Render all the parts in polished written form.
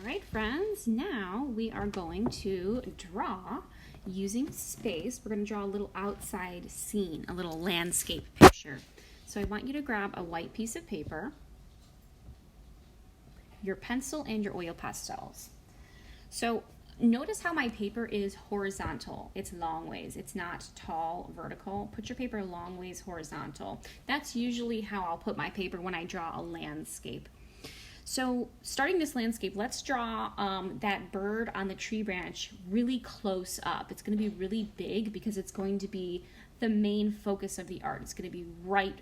All right, friends, now we are going to draw using space. We're going to draw a little outside scene, a little landscape picture. So I want you to grab a white piece of paper, your pencil, and your oil pastels. So notice how my paper is horizontal. It's long ways. It's not tall, vertical. Put your paper long ways horizontal. That's usually how I'll put my paper when I draw a landscape. So starting this landscape, let's draw that bird on the tree branch really close up. It's going to be really big because it's going to be the main focus of the art. It's going to be right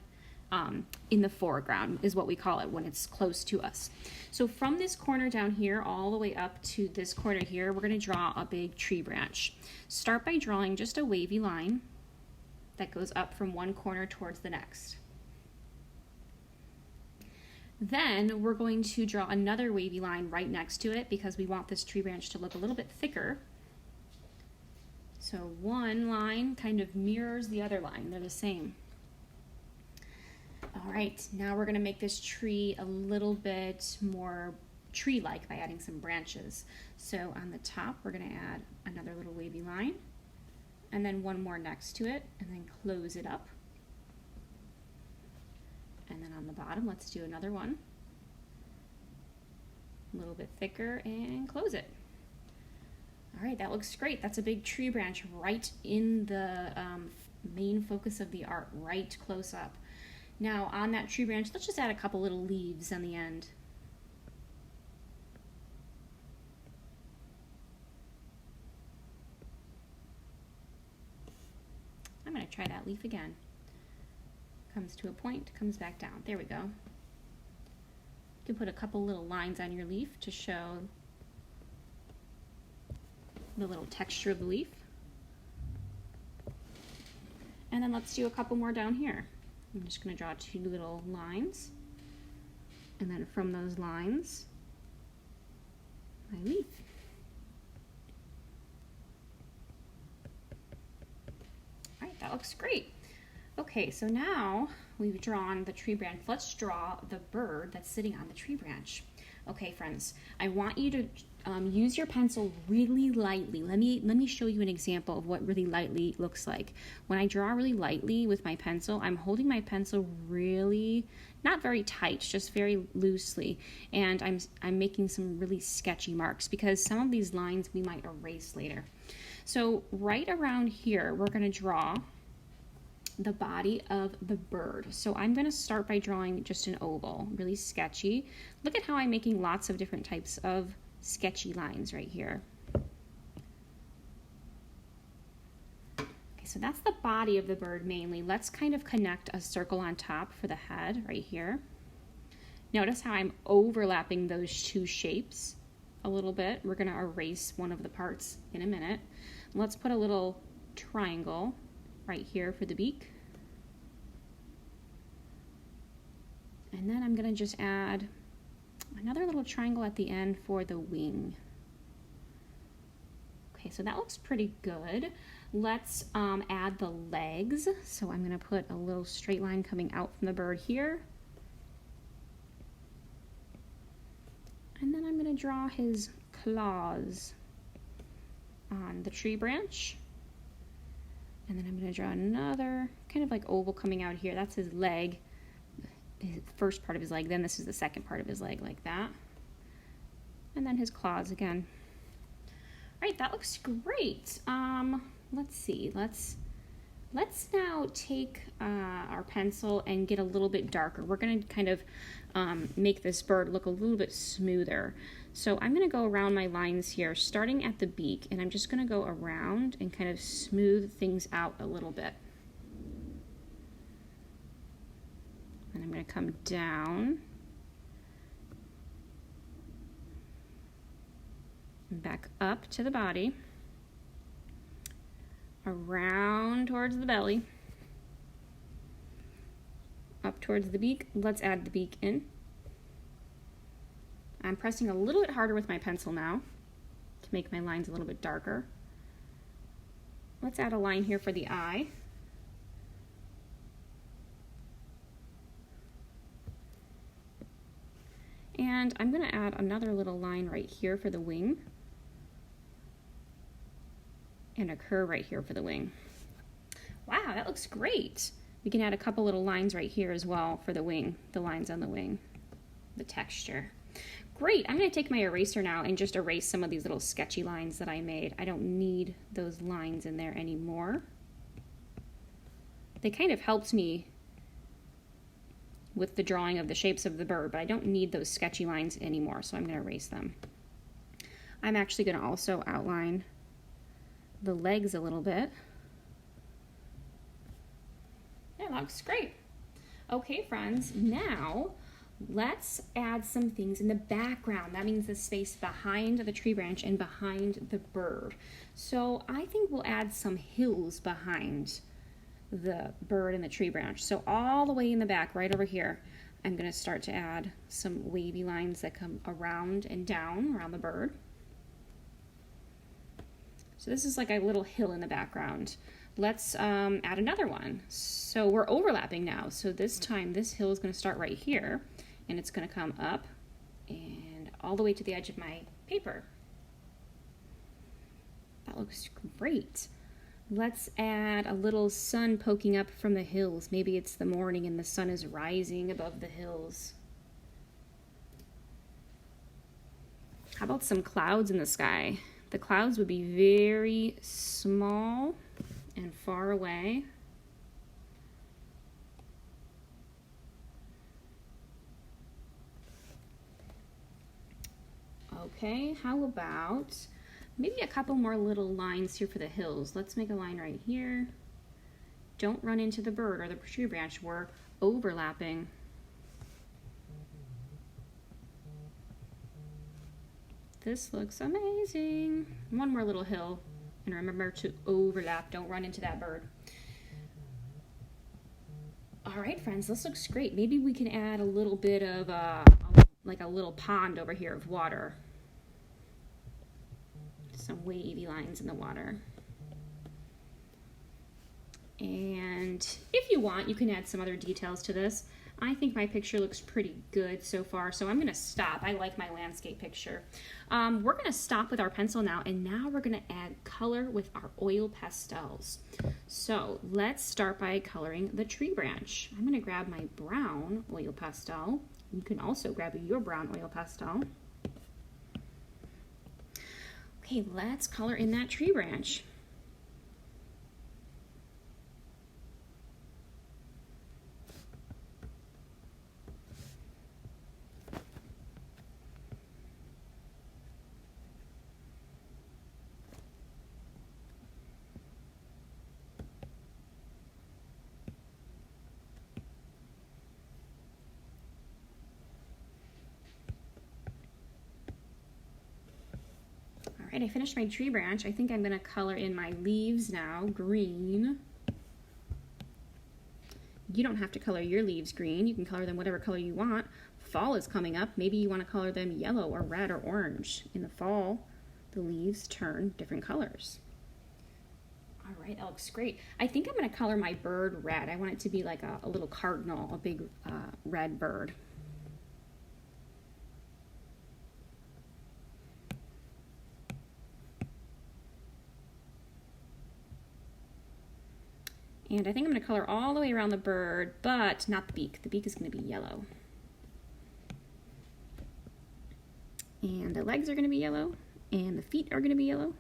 in the foreground is what we call it when it's close to us. So from this corner down here all the way up to this corner here, we're going to draw a big tree branch. Start by drawing just a wavy line that goes up from one corner towards the next. Then we're going to draw another wavy line right next to it because we want this tree branch to look a little bit thicker. So one line kind of mirrors the other line. They're the same. All right, now we're going to make this tree a little bit more tree-like by adding some branches. So on the top, we're going to add another little wavy line, and then one more next to it, and then close it up. And then on the bottom, let's do another one. A little bit thicker and close it. All right, that looks great. That's a big tree branch right in the main focus of the art, right close up. Now on that tree branch, let's just add a couple little leaves on the end. I'm going to try that leaf again. Comes to a point, comes back down. There we go. You can put a couple little lines on your leaf to show the little texture of the leaf. And then let's do a couple more down here. I'm just going to draw two little lines. And then from those lines, my leaf. All right, that looks great. Okay, so now we've drawn the tree branch. Let's draw the bird that's sitting on the tree branch. Okay, friends, I want you to use your pencil really lightly. Let me show you an example of what really lightly looks like. When I draw really lightly with my pencil, I'm holding my pencil really, not very tight, just very loosely, and I'm making some really sketchy marks because some of these lines we might erase later. So right around here, we're going to draw the body of the bird. So I'm going to start by drawing just an oval, really sketchy. Look at how I'm making lots of different types of sketchy lines right here. Okay, so that's the body of the bird mainly. Let's kind of connect a circle on top for the head right here. Notice how I'm overlapping those two shapes a little bit. We're going to erase one of the parts in a minute. Let's put a little triangle right here for the beak. And then I'm going to just add another little triangle at the end for the wing. Okay, so that looks pretty good. Let's add the legs. So I'm going to put a little straight line coming out from the bird here. And then I'm going to draw his claws on the tree branch. And then I'm going to draw another kind of like oval coming out here. That's his leg, his first part of his leg. Then this is the second part of his leg, like that. And then his claws again. All right, that looks great. Let's see. Let's now take our pencil and get a little bit darker. We're going to kind of make this bird look a little bit smoother. So I'm going to go around my lines here, starting at the beak, and I'm just going to go around and kind of smooth things out a little bit. And I'm going to come down and back up to the body, around towards the belly, up towards the beak. Let's add the beak in. I'm pressing a little bit harder with my pencil now to make my lines a little bit darker. Let's add a line here for the eye. And I'm going to add another little line right here for the wing. And a curve right here for the wing. Wow, that looks great. We can add a couple little lines right here as well for the wing, the lines on the wing, the texture. Great, I'm going to take my eraser now and just erase some of these little sketchy lines that I made. I don't need those lines in there anymore. They kind of helped me with the drawing of the shapes of the bird, but I don't need those sketchy lines anymore, so I'm going to erase them. I'm actually going to also outline the legs a little bit. Yeah, that looks great. Okay, friends, now let's add some things in the background. That means the space behind the tree branch and behind the bird. So I think we'll add some hills behind the bird and the tree branch. So all the way in the back, right over here, I'm going to start to add some wavy lines that come around and down around the bird. So this is like a little hill in the background. Let's add another one. So we're overlapping now. So this time this hill is going to start right here, and it's going to come up and all the way to the edge of my paper. That looks great. Let's add a little sun poking up from the hills. Maybe it's the morning and the sun is rising above the hills. How about some clouds in the sky? The clouds would be very small and far away. Okay, how about maybe a couple more little lines here for the hills. Let's make a line right here. Don't run into the bird or the tree branch. We're overlapping. This looks amazing. One more little hill. And remember to overlap. Don't run into that bird. All right, friends, this looks great. Maybe we can add a little bit of like a little pond over here of water. Some wavy lines in the water. And if you want, you can add some other details to this. I think my picture looks pretty good so far, so I'm going to stop. I like my landscape picture. We're going to stop with our pencil now, and now we're going to add color with our oil pastels. So let's start by coloring the tree branch. I'm going to grab my brown oil pastel. You can also grab your brown oil pastel. Okay, let's color in that tree branch. All right, I finished my tree branch. I think I'm going to color in my leaves now, green. You don't have to color your leaves green. You can color them whatever color you want. Fall is coming up. Maybe you want to color them yellow or red or orange. In the fall, the leaves turn different colors. All right, that looks great. I think I'm going to color my bird red. I want it to be like a little cardinal, a big red bird. And I think I'm going to color all the way around the bird, but not the beak. The beak is going to be yellow. And the legs are going to be yellow, and the feet are going to be yellow.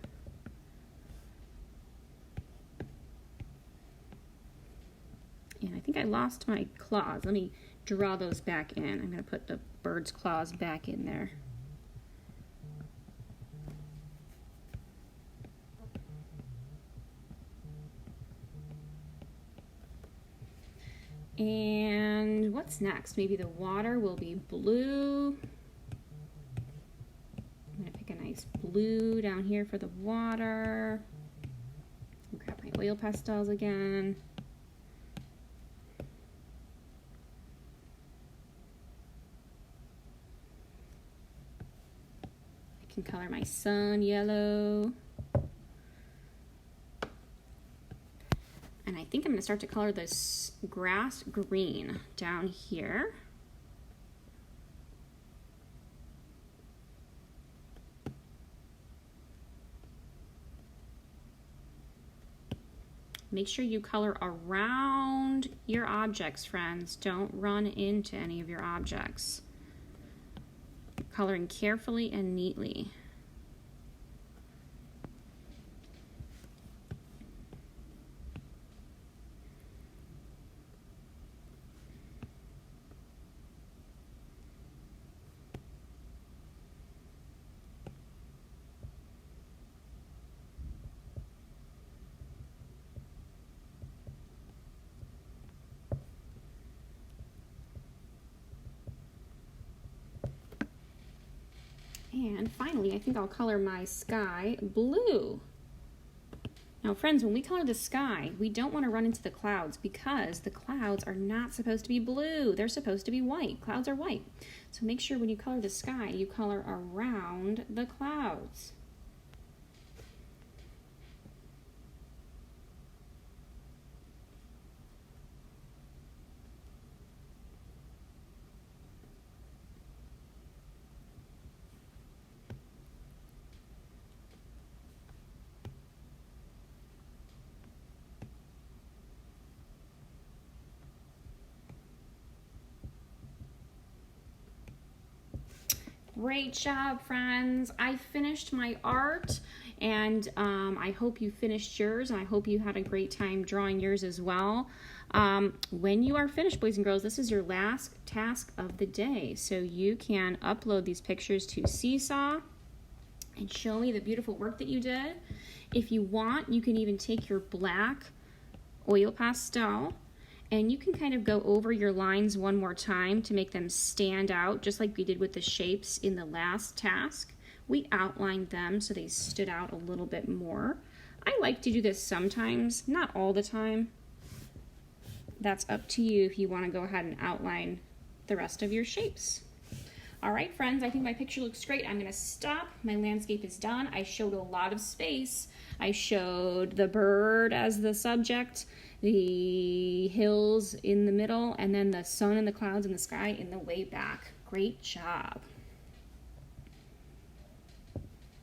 And I think I lost my claws. Let me draw those back in. I'm going to put the bird's claws back in there. And what's next? Maybe the water will be blue. I'm going to pick a nice blue down here for the water. Grab my oil pastels again. I can color my sun yellow. And I think I'm going to start to color this grass green down here. Make sure you color around your objects, friends. Don't run into any of your objects. Coloring carefully and neatly. And finally, I think I'll color my sky blue. Now, friends, when we color the sky, we don't want to run into the clouds because the clouds are not supposed to be blue. They're supposed to be white. Clouds are white. So make sure when you color the sky, you color around the clouds. Great job, friends. I finished my art, and I hope you finished yours, and I hope you had a great time drawing yours as well. When you are finished, boys and girls, this is your last task of the day. So you can upload these pictures to Seesaw and show me the beautiful work that you did. If you want, you can even take your black oil pastel and you can kind of go over your lines one more time to make them stand out, just like we did with the shapes in the last task. We outlined them so they stood out a little bit more. I like to do this sometimes, not all the time. That's up to you if you want to go ahead and outline the rest of your shapes. All right, friends, I think my picture looks great. I'm gonna stop. My landscape is done. I showed a lot of space. I showed the bird as the subject, the hills in the middle, and then the sun and the clouds and the sky in the way back. Great job.